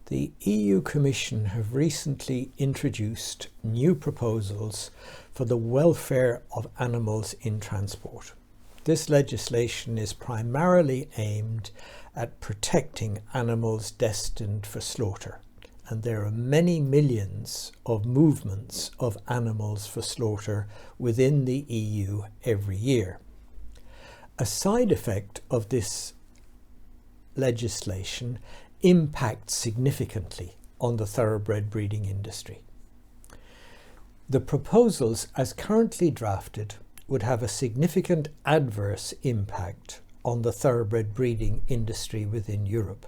The EU Commission have recently introduced new proposals for the welfare of animals in transport. This legislation is primarily aimed at protecting animals destined for slaughter, and there are many millions of movements of animals for slaughter within the EU every year. A side effect of this legislation impacts significantly on the thoroughbred breeding industry. The proposals as currently drafted would have a significant adverse impact on the thoroughbred breeding industry within Europe.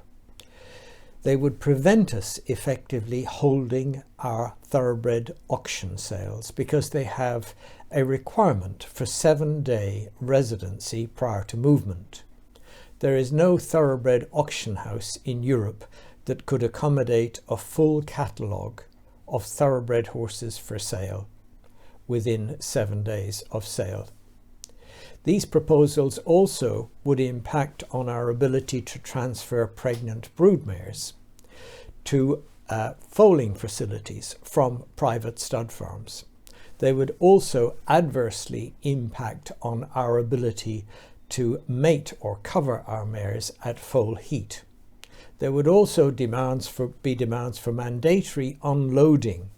They would prevent us effectively holding our thoroughbred auction sales because they have a requirement for 7-day residency prior to movement. There is no thoroughbred auction house in Europe that could accommodate a full catalogue of thoroughbred horses for sale within 7 days of sale. These proposals also would impact on our ability to transfer pregnant broodmares to foaling facilities from private stud farms. They would also adversely impact on our ability to mate or cover our mares at foal heat. There would also be demands for mandatory unloading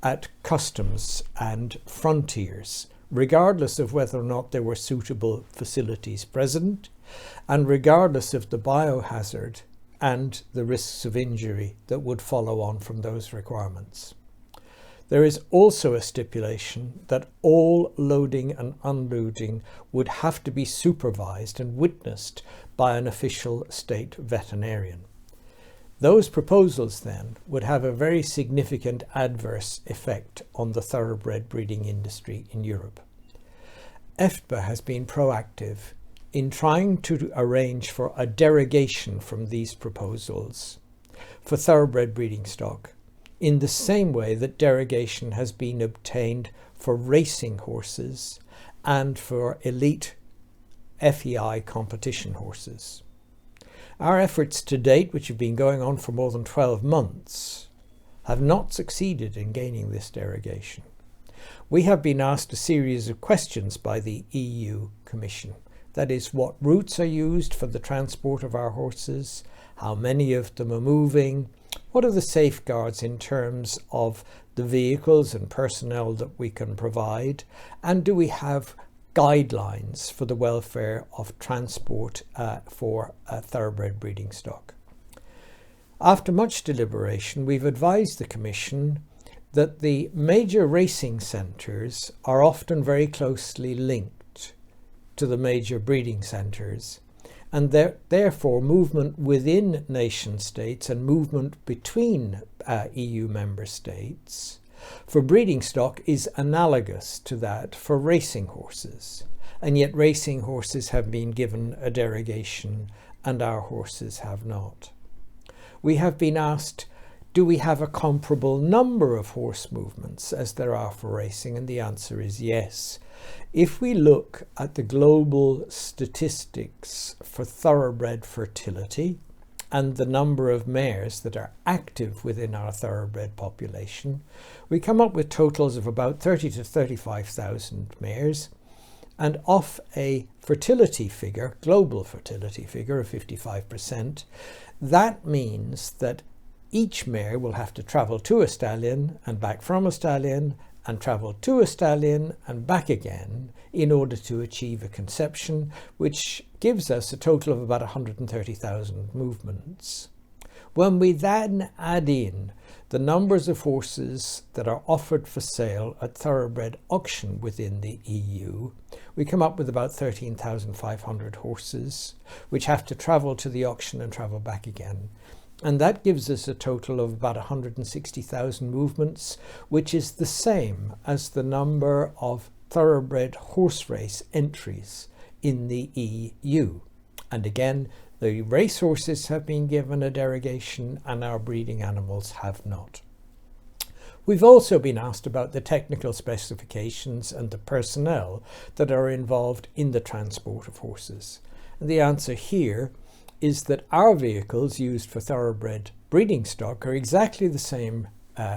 at customs and frontiers, regardless of whether or not there were suitable facilities present, and regardless of the biohazard and the risks of injury that would follow on from those requirements. There is also a stipulation that all loading and unloading would have to be supervised and witnessed by an official state veterinarian. Those proposals then would have a very significant adverse effect on the thoroughbred breeding industry in Europe. EFTBA has been proactive in trying to arrange for a derogation from these proposals for thoroughbred breeding stock, in the same way that derogation has been obtained for racing horses and for elite FEI competition horses. Our efforts to date, which have been going on for more than 12 months, have not succeeded in gaining this derogation. We have been asked a series of questions by the EU Commission. That is, what routes are used for the transport of our horses, how many of them are moving, what are the safeguards in terms of the vehicles and personnel that we can provide, and do we have guidelines for the welfare of transport for thoroughbred breeding stock. After much deliberation, we've advised the Commission that the major racing centres are often very closely linked to the major breeding centres, and therefore movement within nation states and movement between EU member states for breeding stock is analogous to that for racing horses, and yet racing horses have been given a derogation and our horses have not. We have been asked, do we have a comparable number of horse movements as there are for racing? And the answer is yes. If we look at the global statistics for thoroughbred fertility and the number of mares that are active within our thoroughbred population, we come up with totals of about 30 to 35,000 mares, and off a fertility figure, global fertility figure of 55%, that means that each mare will have to travel to a stallion and back from a stallion and travel to a stallion and back again in order to achieve a conception, which gives us a total of about 130,000 movements. When we then add in the numbers of horses that are offered for sale at thoroughbred auction within the EU, we come up with about 13,500 horses, which have to travel to the auction and travel back again. And that gives us a total of about 160,000 movements, which is the same as the number of thoroughbred horse race entries in the EU. And again, the racehorses have been given a derogation and our breeding animals have not. We've also been asked about the technical specifications and the personnel that are involved in the transport of horses. And the answer here is that our vehicles used for thoroughbred breeding stock are exactly the same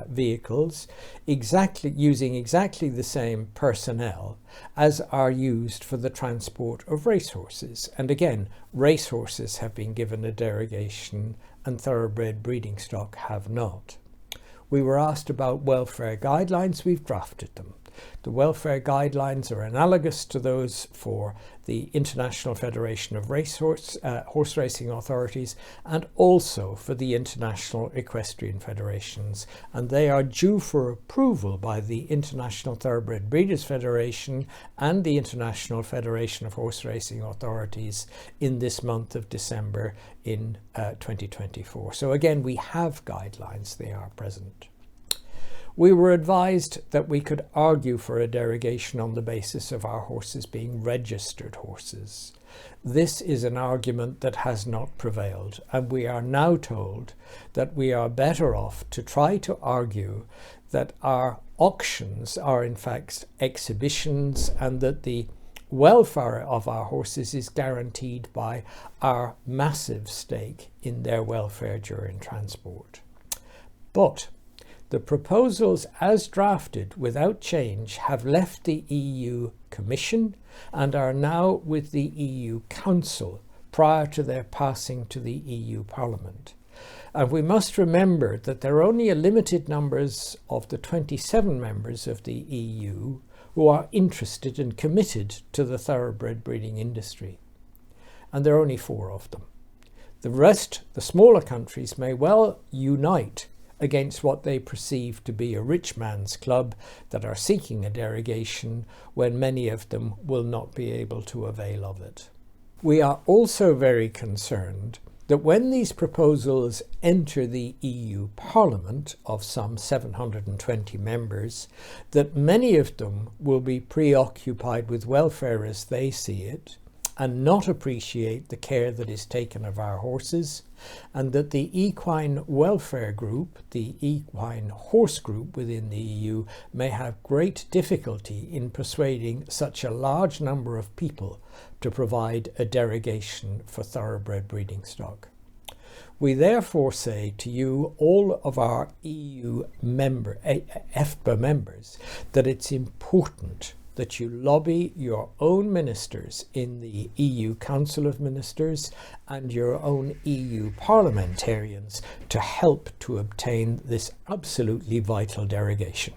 vehicles, using exactly the same personnel as are used for the transport of racehorses. And again, racehorses have been given a derogation and thoroughbred breeding stock have not. We were asked about welfare guidelines. We've drafted them. The welfare guidelines are analogous to those for the International Federation of Horse Racing Authorities and also for the International Equestrian Federations, and they are due for approval by the International Thoroughbred Breeders Federation and the International Federation of Horse Racing Authorities in this month of December in 2024. So again, we have guidelines, they are present. We were advised that we could argue for a derogation on the basis of our horses being registered horses. This is an argument that has not prevailed, and we are now told that we are better off to try to argue that our auctions are in fact exhibitions and that the welfare of our horses is guaranteed by our massive stake in their welfare during transport. But the proposals as drafted without change have left the EU Commission and are now with the EU Council prior to their passing to the EU Parliament. And we must remember that there are only a limited numbers of the 27 members of the EU who are interested and committed to the thoroughbred breeding industry. And there are only 4 of them. The rest, the smaller countries, may well unite against what they perceive to be a rich man's club that are seeking a derogation when many of them will not be able to avail of it. We are also very concerned that when these proposals enter the EU Parliament of some 720 members, that many of them will be preoccupied with welfare as they see it, and not appreciate the care that is taken of our horses, and that the equine welfare group, the equine horse group within the EU, may have great difficulty in persuading such a large number of people to provide a derogation for thoroughbred breeding stock. We therefore say to you, all of our EU EFTBA members, that it's important that you lobby your own ministers in the EU Council of Ministers and your own EU parliamentarians to help to obtain this absolutely vital derogation.